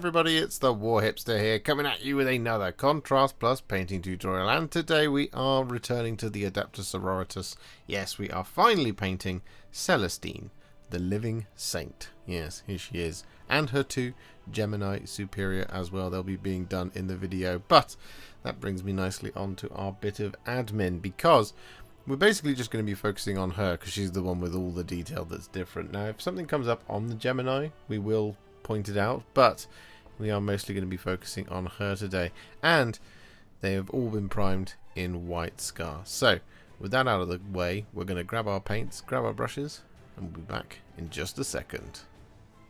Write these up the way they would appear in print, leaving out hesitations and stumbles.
everybody, it's the Warhipster here, coming at you with another Contrast Plus painting tutorial, and today we are returning to the Adepta Sororitas. Yes, we are finally painting Celestine, the living saint. Yes, here she is, and her two Gemini superior as well. They'll be being done in the video, but that brings me nicely on to our bit of admin, because we're basically just going to be focusing on her, because she's the one with all the detail that's different. Now, if something comes up on the Gemini, we will point it out, but we are mostly going to be focusing on her today, and they have all been primed in white Scar. So with that out of the way, we're going to grab our paints, grab our brushes, and we'll be back in just a second.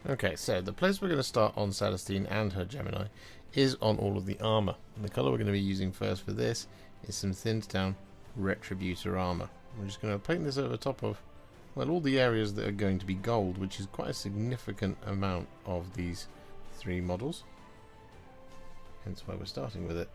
Okay, so the place we're going to start on Celestine and her Gemini is on all of the armor, and the color we're going to be using first for this is some thinned down Retributor Armour. We're just going to paint this over top of, well, all the areas that are going to be gold, which is quite a significant amount of these three models. Hence why we're starting with it.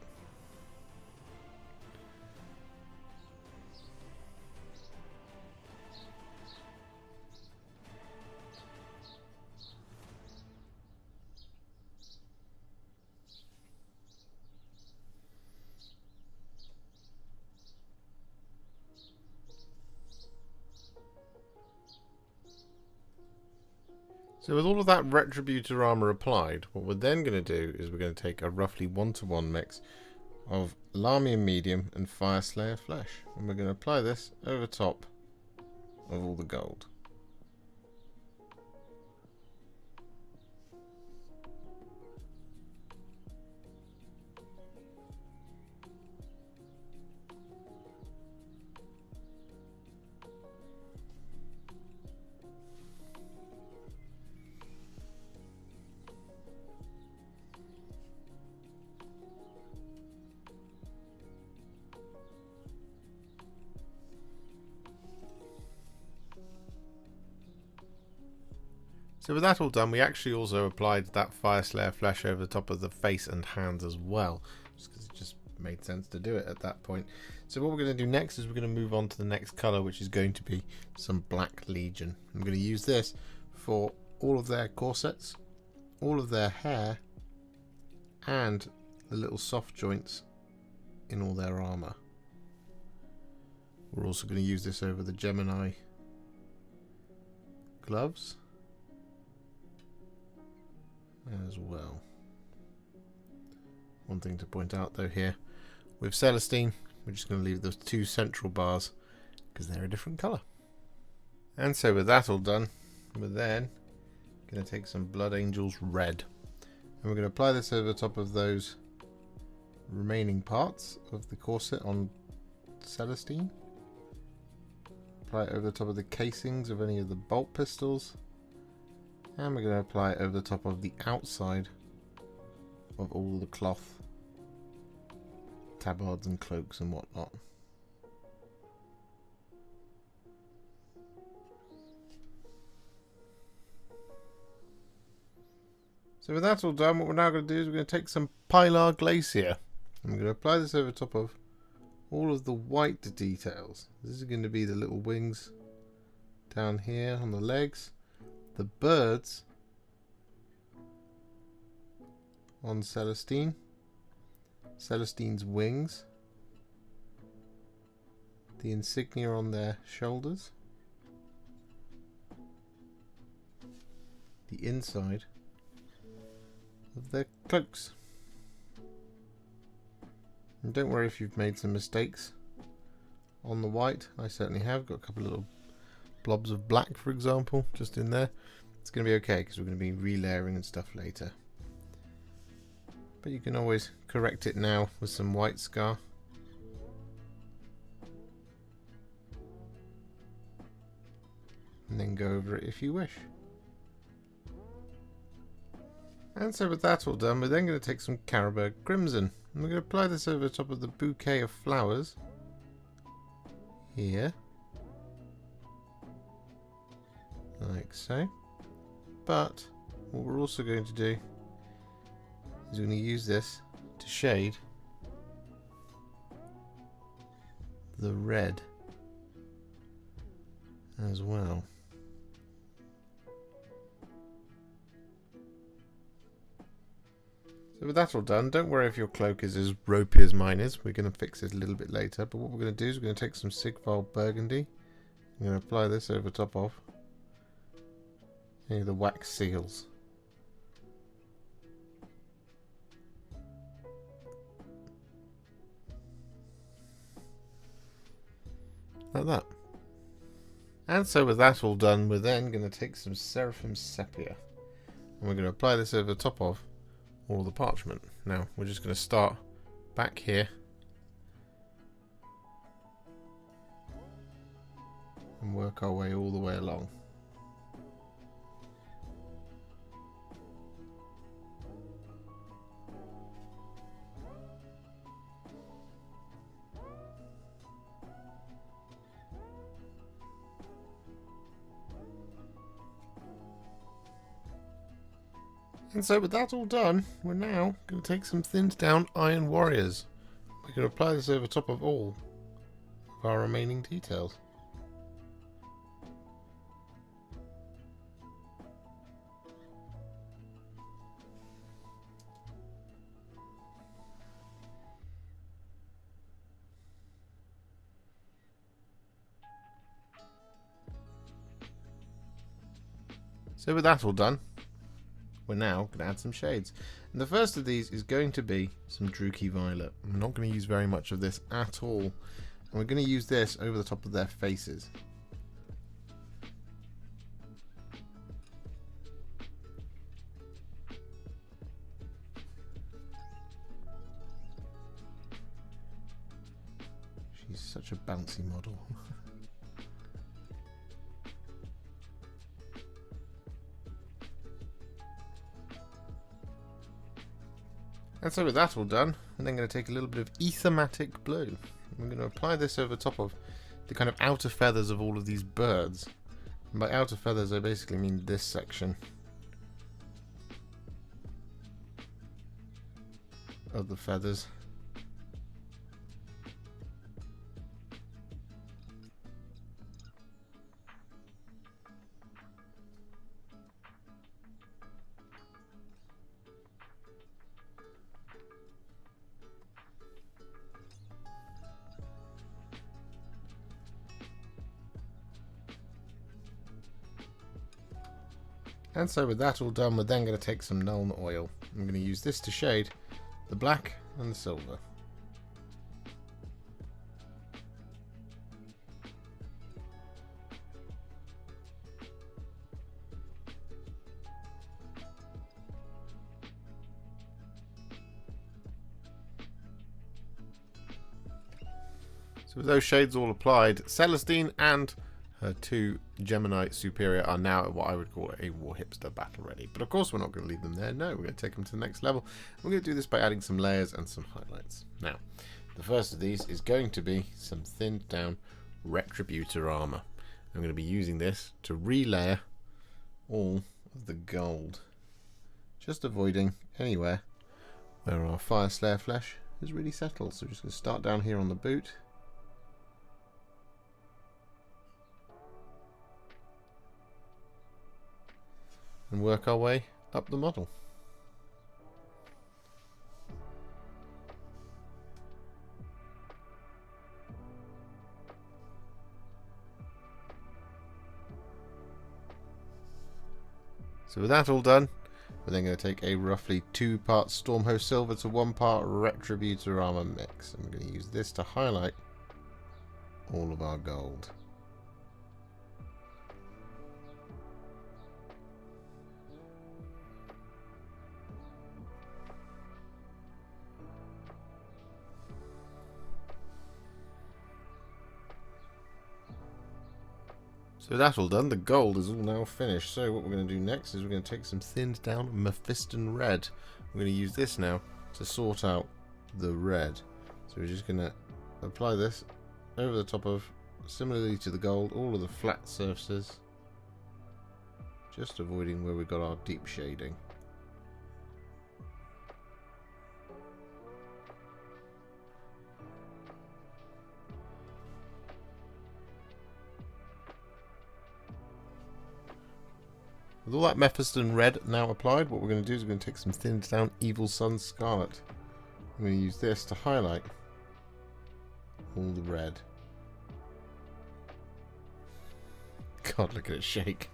So with all of that Retributor Armour applied, what we're then going to do is we're going to take a roughly 1-to-1 mix of Lahmian Medium and Fyreslayer Flesh, and we're going to apply this over top of all the gold. So with that all done, we actually also applied that Fyreslayer Flesh over the top of the face and hands as well, just because it just made sense to do it at that point. So what we're going to do next is we're going to move on to the next colour, which is going to be some Black Legion. I'm going to use this for all of their corsets, all of their hair, and the little soft joints in all their armour. We're also going to use this over the Gemini gloves as well. One thing to point out though here, with Celestine, we're just going to leave those two central bars because they're a different colour. And so with that all done, we're then going to take some Blood Angels Red, and we're going to apply this over the top of those remaining parts of the corset on Celestine. Apply it over the top of the casings of any of the bolt pistols. And we're going to apply it over the top of the outside of all the cloth, tabards and cloaks and whatnot. So with that all done, what we're now going to do is we're going to take some Pylar Glacier, and we're going to apply this over top of all of the white details. This is going to be the little wings down here on the legs, the birds on Celestine, Celestine's wings, the insignia on their shoulders, the inside of their cloaks. And don't worry if you've made some mistakes on the white. I certainly have. Got a couple of little blobs of black, for example, just in there. It's going to be okay because we're going to be relayering and stuff later. But you can always correct it now with some white Scar. And then go over it if you wish. And so with that all done, we're then going to take some Carroburg Crimson, and we're going to apply this over the top of the bouquet of flowers here, like so. But what we're also going to do is we're going to use this to shade the red as well. So with that all done, don't worry if your cloak is as ropey as mine is. We're going to fix it a little bit later. But what we're going to do is we're going to take some Sigvald Burgundy. I'm going to apply this over top of any of the wax seals. Like that. And so with that all done, we're then going to take some Seraphim Sepia. And we're going to apply this over the top of all the parchment. Now, we're just going to start back here. And work our way all the way along. And so with that all done, we're now going to take some thinned down Iron Warriors. We're going to apply this over top of all of our remaining details. So with that all done, we're now going to add some shades. And the first of these is going to be some Druchii Violet. I'm not going to use very much of this at all. And we're going to use this over the top of their faces. She's such a bouncy model. And so with that all done, I'm then going to take a little bit of Aethermatic Blue. I'm going to apply this over top of the kind of outer feathers of all of these birds. And by outer feathers I basically mean this section of the feathers. And so with that all done, we're then going to take some Nuln Oil. I'm going to use this to shade the black and the silver. So with those shades all applied, Celestine and her two Gemini Superior are now at what I would call a Warhipster battle ready. But of course we're not going to leave them there. No, we're going to take them to the next level. We're going to do this by adding some layers and some highlights. Now, the first of these is going to be some thinned down Retributor Armour. I'm going to be using this to relayer all of the gold. Just avoiding anywhere where our Fyreslayer Flesh is really settled. So we're just going to start down here on the boot. And work our way up the model. So with that all done, we're then going to take a roughly 2 parts Stormhost Silver to 1 part Retributor Armour mix. And we're going to use this to highlight all of our gold. So that's all done, the gold is all now finished. So what we're going to do next is we're going to take some thinned down Mephiston Red. We're going to use this now to sort out the red. So we're just going to apply this over the top of, similarly to the gold, all of the flat surfaces. Just avoiding where we've got our deep shading. With all that Mephiston Red now applied, what we're going to do is we're going to take some thinned down Evil Sunz Scarlet. I'm going to use this to highlight all the red. God, look at it shake.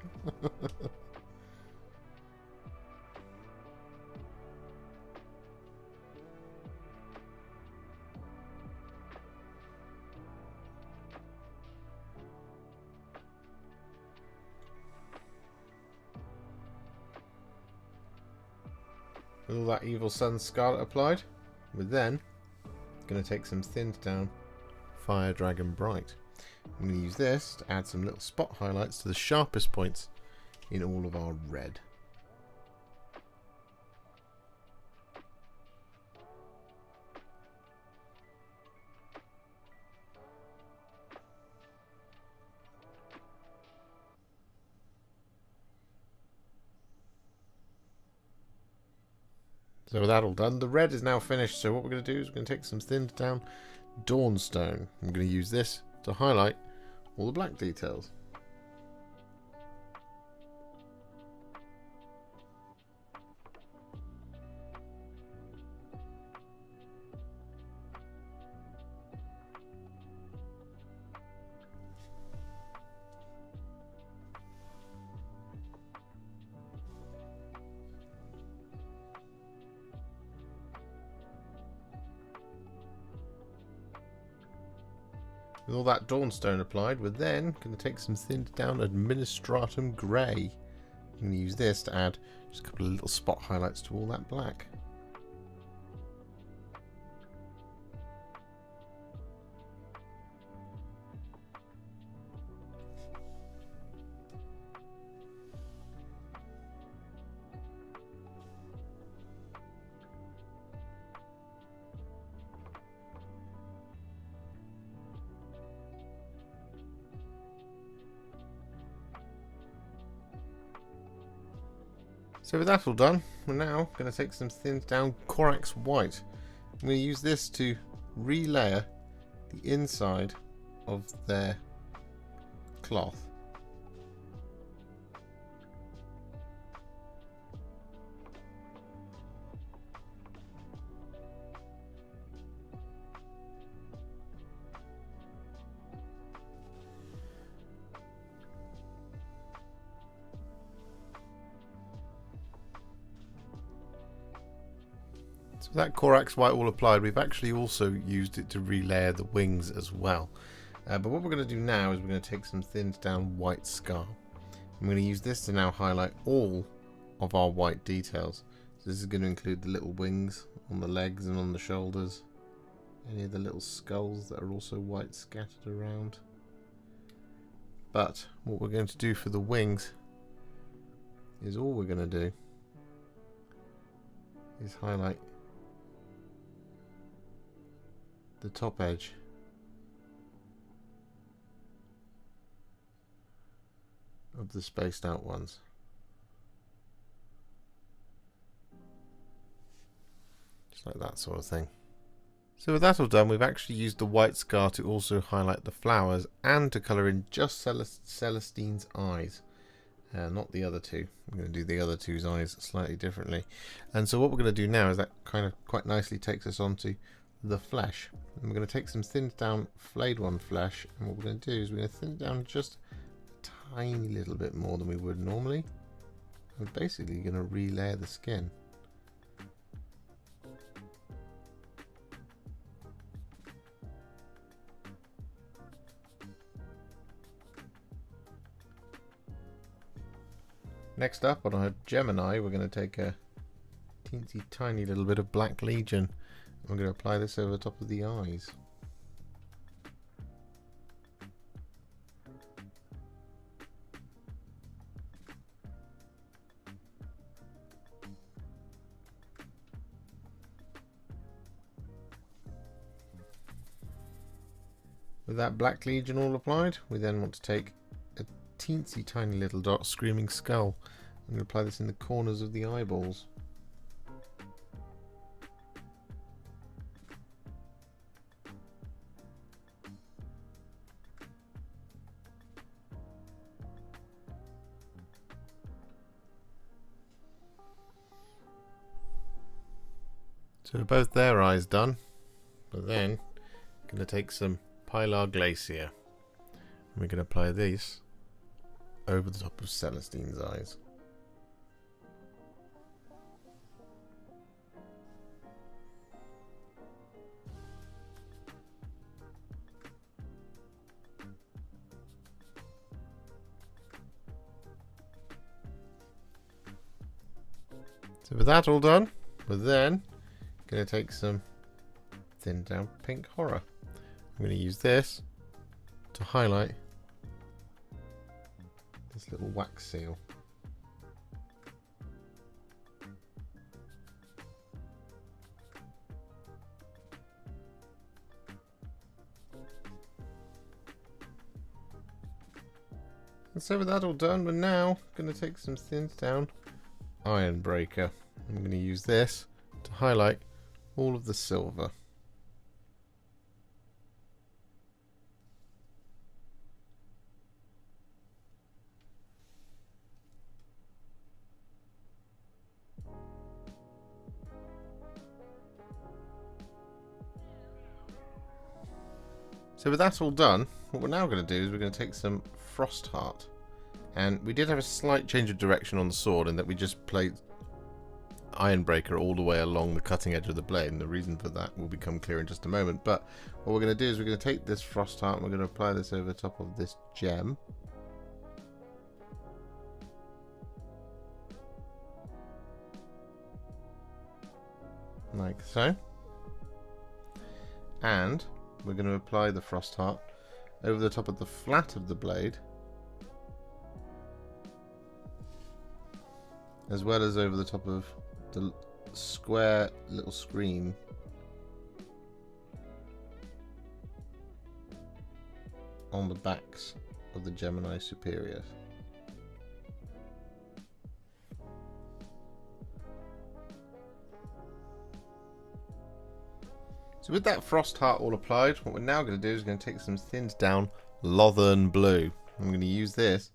With all that Evil Sunz Scarlet applied, we're then going to take some thinned down Fire Dragon Bright. I'm going to use this to add some little spot highlights to the sharpest points in all of our red. So with that all done, the red is now finished. So what we're going to do is we're going to take some thinned down Dawnstone. I'm going to use this to highlight all the black details. With all that Dawnstone applied, we're then going to take some thinned down Administratum Grey. I'm going to use this to add just a couple of little spot highlights to all that black. So with that all done, we're now going to take some thinned down Corax White. I'm going to use this to relayer the inside of their cloth. So with that Corax White all applied, we've actually also used it to relayer the wings as well. But what we're going to do now is we're going to take some thinned down white scar. I'm going to use this to now highlight all of our white details. So this is going to include the little wings on the legs and on the shoulders. Any of the little skulls that are also white scattered around. But what we're going to do for the wings is all we're going to do is highlight the top edge of the spaced out ones. Just like that sort of thing. So with that all done, we've actually used the white scar to also highlight the flowers and to colour in just Celestine's eyes. Not the other two. I'm going to do the other two's eyes slightly differently. And so what we're going to do now is that kind of quite nicely takes us onto the flesh. And we're going to take some thinned down Flayed One Flesh, and what we're going to do is we're going to thin it down just a tiny little bit more than we would normally. We're basically going to relayer the skin. Next up on our Gemini, we're going to take a teensy tiny little bit of Black Legion. I'm going to apply this over the top of the eyes. With that Black Legion all applied, we then want to take a teensy tiny little dot Screaming Skull. I'm going to apply this in the corners of the eyeballs. So both their eyes done, but then going to take some Pylar Glacier. And we're going to apply these over the top of Celestine's eyes. So with that all done, we're then going to take some thinned down pink horror. I'm going to use this to highlight this little wax seal. And so with that all done, we're now going to take some thinned down Ironbreaker. I'm going to use this to highlight all of the silver. So with that all done, what we're now going to do is we're going to take some Frostheart. And we did have a slight change of direction on the sword in that we just played Ironbreaker all the way along the cutting edge of the blade, and the reason for that will become clear in just a moment. But what we're going to do is we're going to take this Frostheart and we're going to apply this over the top of this gem. Like so. And we're going to apply the Frostheart over the top of the flat of the blade, as well as over the top of the square little screen on the backs of the Gemini Superiors. So with that Frostheart all applied, what we're now going to do is going to take some thinned down Lothern Blue. I'm going to use this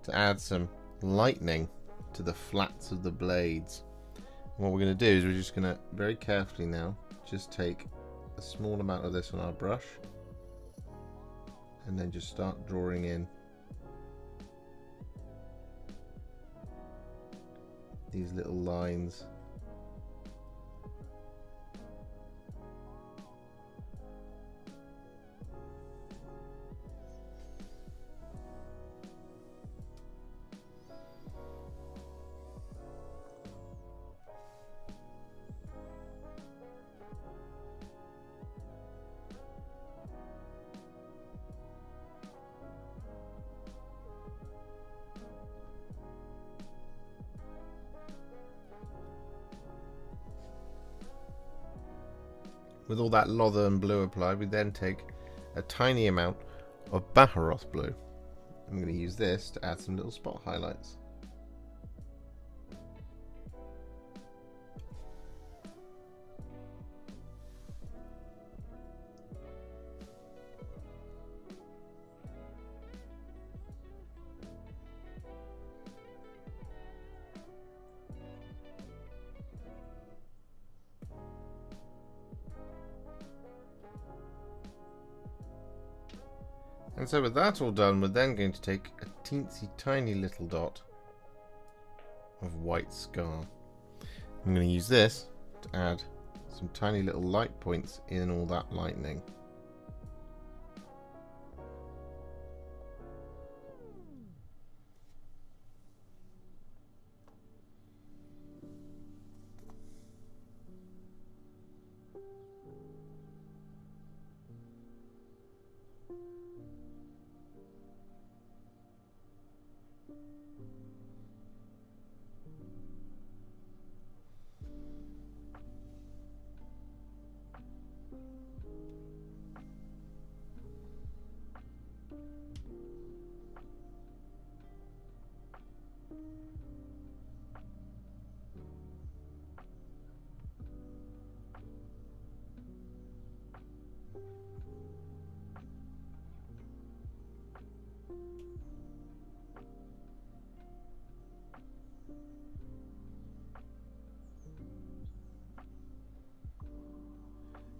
to add some lightning to the flats of the blades. And what we're going to do is we're just going to very carefully now just take a small amount of this on our brush and then just start drawing in these little lines. With all that Lothern Blue applied, we then take a tiny amount of Baharroth Blue. I'm going to use this to add some little spot highlights. And so with that all done, we're then going to take a teensy tiny little dot of white scar. I'm going to use this to add some tiny little light points in all that lightning.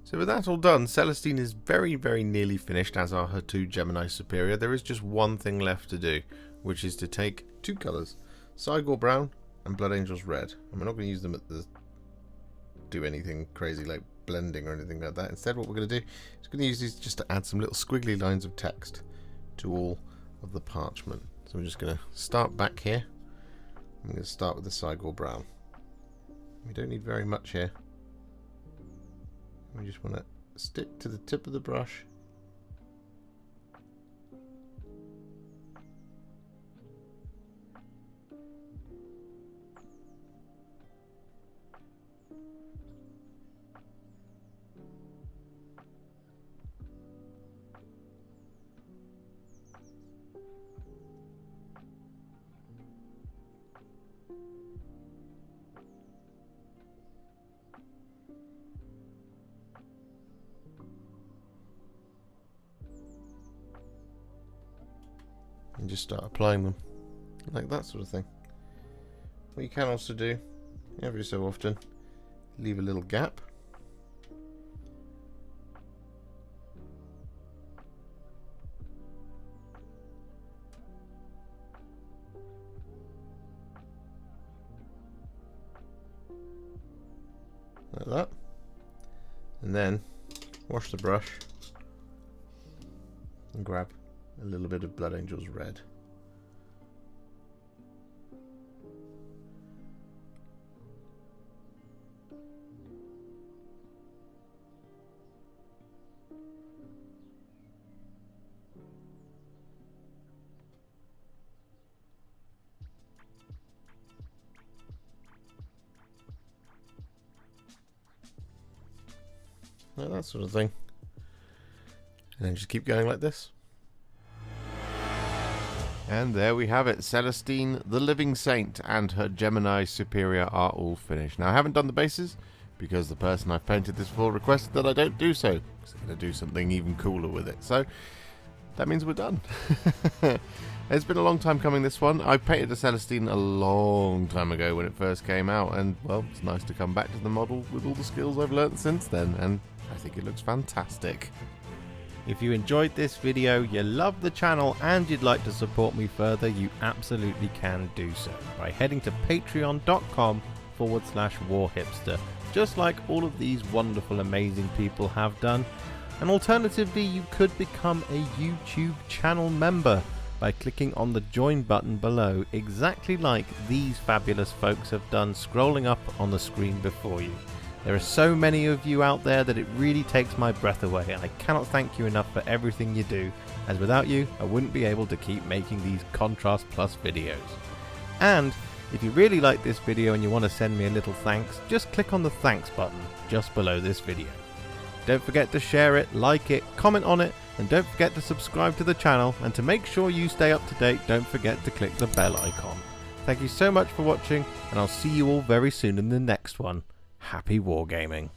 So with that all done, Celestine is very, very nearly finished, as are her two Gemini Superior. There is just one thing left to do, which is to take two colours, Cygor Brown and Blood Angels Red. And we're not going to use them at the do anything crazy like blending or anything like that. Instead, what we're going to do is going to use these just to add some little squiggly lines of text to all of the parchment. So we're just going to start back here. I'm going to start with the Cygor Brown. We don't need very much here. We just want to stick to the tip of the brush. And just start applying them like that sort of thing. What you can also do every so often, leave a little gap. Like that. And then wash the brush and grab a little bit of Blood Angels Red. Like that sort of thing. And then just keep going like this. And there we have it. Celestine, the Living Saint, and her Gemini Superior are all finished. Now, I haven't done the bases because the person I've painted this for requested that I don't do so, because I'm going to do something even cooler with it. So, that means we're done. It's been a long time coming, this one. I painted a Celestine a long time ago when it first came out, and, well, it's nice to come back to the model with all the skills I've learnt since then, and I think it looks fantastic. If you enjoyed this video, you love the channel, and you'd like to support me further, you absolutely can do so by heading to patreon.com/warhipster, just like all of these wonderful, amazing people have done. And alternatively, you could become a YouTube channel member by clicking on the join button below, exactly like these fabulous folks have done, scrolling up on the screen before you. There are so many of you out there that it really takes my breath away, and I cannot thank you enough for everything you do, as without you I wouldn't be able to keep making these Contrast Plus videos. And if you really like this video and you want to send me a little thanks, just click on the thanks button just below this video. Don't forget to share it, like it, comment on it, and don't forget to subscribe to the channel, and to make sure you stay up to date, don't forget to click the bell icon. Thank you so much for watching, and I'll see you all very soon in the next one. Happy wargaming.